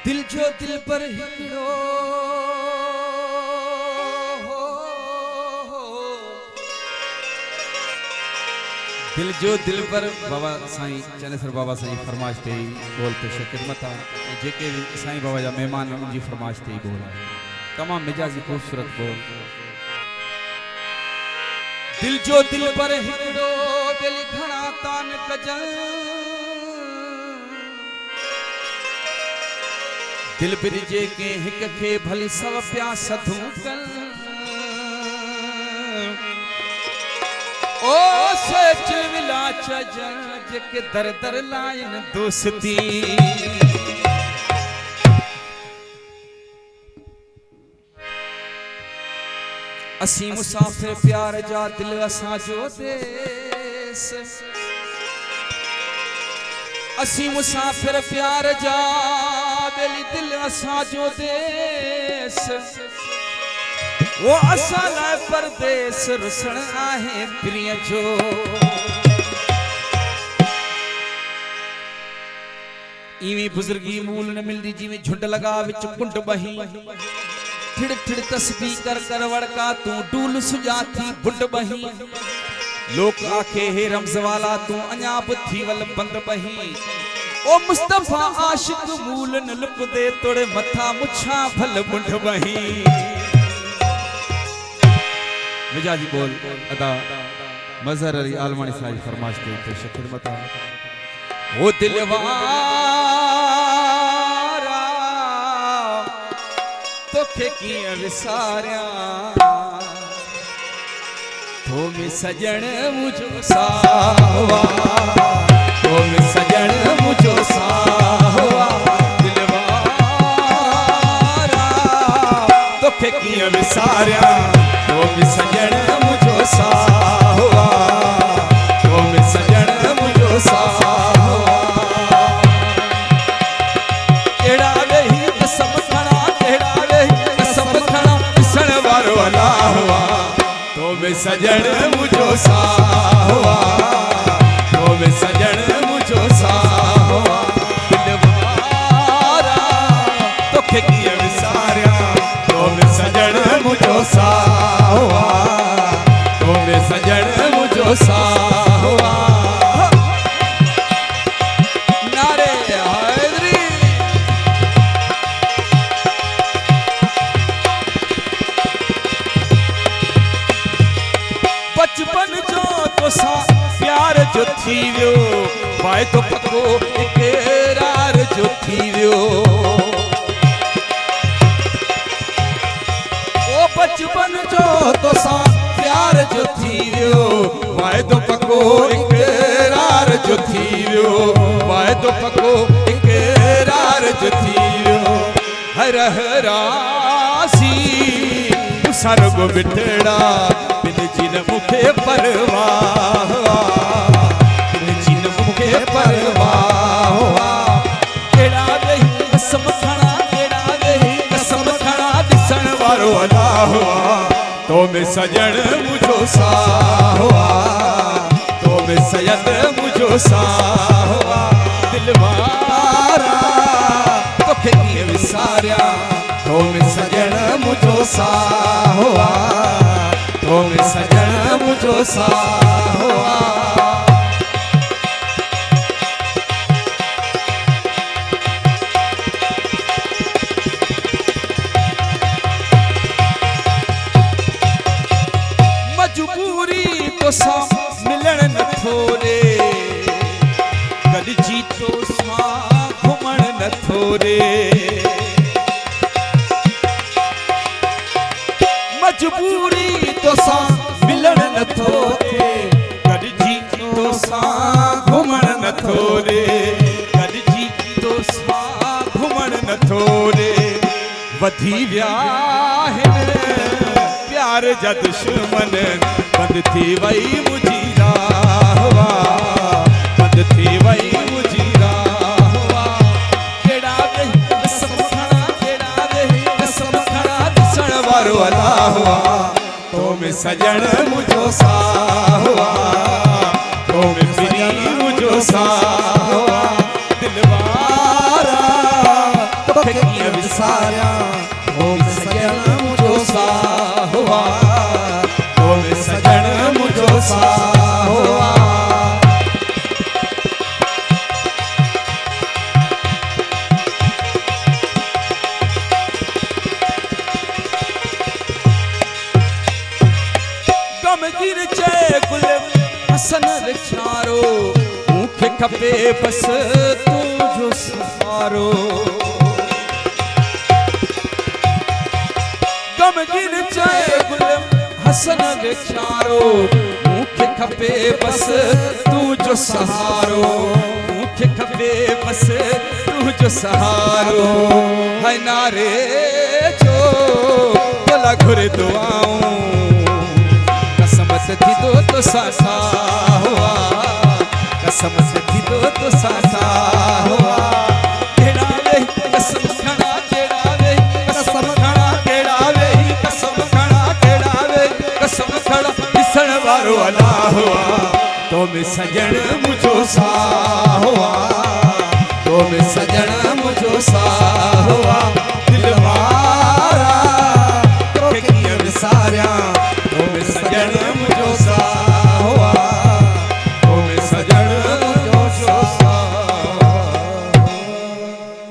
दिल जो दिल पर हिकिड़ो दिल जो दिल पर बाबा साईं चनेसर बाबा साईं फरमाइश ते बोल पेश खिदमत आहे जेके भी साईं बाबा जा मेहमान उनकी फरमाइश ते बोल आहे तमाम मिजाजी खूबसूरत बोल। दिल जो दिल पर हिकिड़ो दिल घणा तान कजन दिल बिरजे के हिक खे भली सब प्या सधू कल ओ सच विला चजन जेके दर दर लाइन दोस्ती असी मुसाफिर प्यार जा दिल असा जो देस असी मुसाफिर प्यार जा बेली दिल असा जो देस वो असा लाए परदेस रुसण आहे प्रिय जो इवी बुजुर्गी मूल न मिलदी जिवें झुंड लगा विच कुंड बही ठिड़ ठिड़ तस्बी कर कर वड़का तू डूल सुजा थी बुंड बही लोक आखे हे रमज वाला तू अञा बि थी वल बंद बही ओ मुस्तफा आशिक मूल न लुक दे तोड़े मथा मुछा भल बुंड बही। मिजाजी बोल अदा मजहर अली आलमानी साहिब फरमाइश ते पेश खिदमत ओ दिलवारा तोखे कीअं विसारिया तो में सजण मुझो सावा तो में सजण मुझो सावा दिलवारा तोखे कीअं विसारिया तो में सजण मुझो सावा तो में सजण मुझो सावा एड़ा रही कसम खड़ा एड़ा रही कसम खड़ा किसण वारो अलाहवा तो में सजण मुझो सावा तो में सजण मुझो सावा दिलवारा तोखे कीअं विसारिया तो में सजण मुझो सावा तो में सजण मुझो सावा नारे हैदरी बचपन जो तो सा प्यार जो थी वियो वाइदो पको इकरार जो थी वियो ओ बचपन जो तो सा प्यार जो थी वियो वाइदो पको इकरार जो थी वियो वाइदो पको इकरार जो थी वियो हर हरासी सरगो बिठड़ा जिन मुखे परवाह जिन मुखे परवाह एड़ा रही कसम खड़ा एड़ा रही कसम खड़ा दिसण वारो अलाहवा तो में सजण मुझो सावा तो में सयद मुझो सावा दिलवारा तोखे कीअं विसारिया तो में सजण मुझो सावा तो में सजण मुझो सावा मजबूरी तो सा मिलण न थोरे गॾिजी तो सा घुमण न थोरे मजबूरी तो सा मिलण न थोरे गॾिजी तो सा घुमण न थोरे गॾिजी तो सा घुमण न थोरे वधी विया आहिनि प्यार जा दुश्मन बंद थी वई मुंहिंजी राहवा बंद थी वई मुंहिंजी राहवा केड़ा रही कसम खड़ा केड़ा रही कसम खड़ा दिसण वारो अलाहवा तो में सजण मुझो सावा तो में फिरी मुझो सावा दिलवारा तोखे खपे बस तुझो सहारो गमगीन चाहे गुल हसन विचारो मूंखे खपे बस तुझो सहारो मूंखे खपे बस तुझो सहारो है नारे जो भला घुरे दुआऊं कसमत थी तो सासा हुआ कसमत थी तो सासा हुआ केड़ा वे कसम खड़ा केड़ा वे कसम खड़ा केड़ा वे कसम खड़ा केड़ा वे कसम खड़ा दिसण वारो अला हुआ तो में सजण मुझो सा हुआ तो में सजण मुझो सा हुआ दिल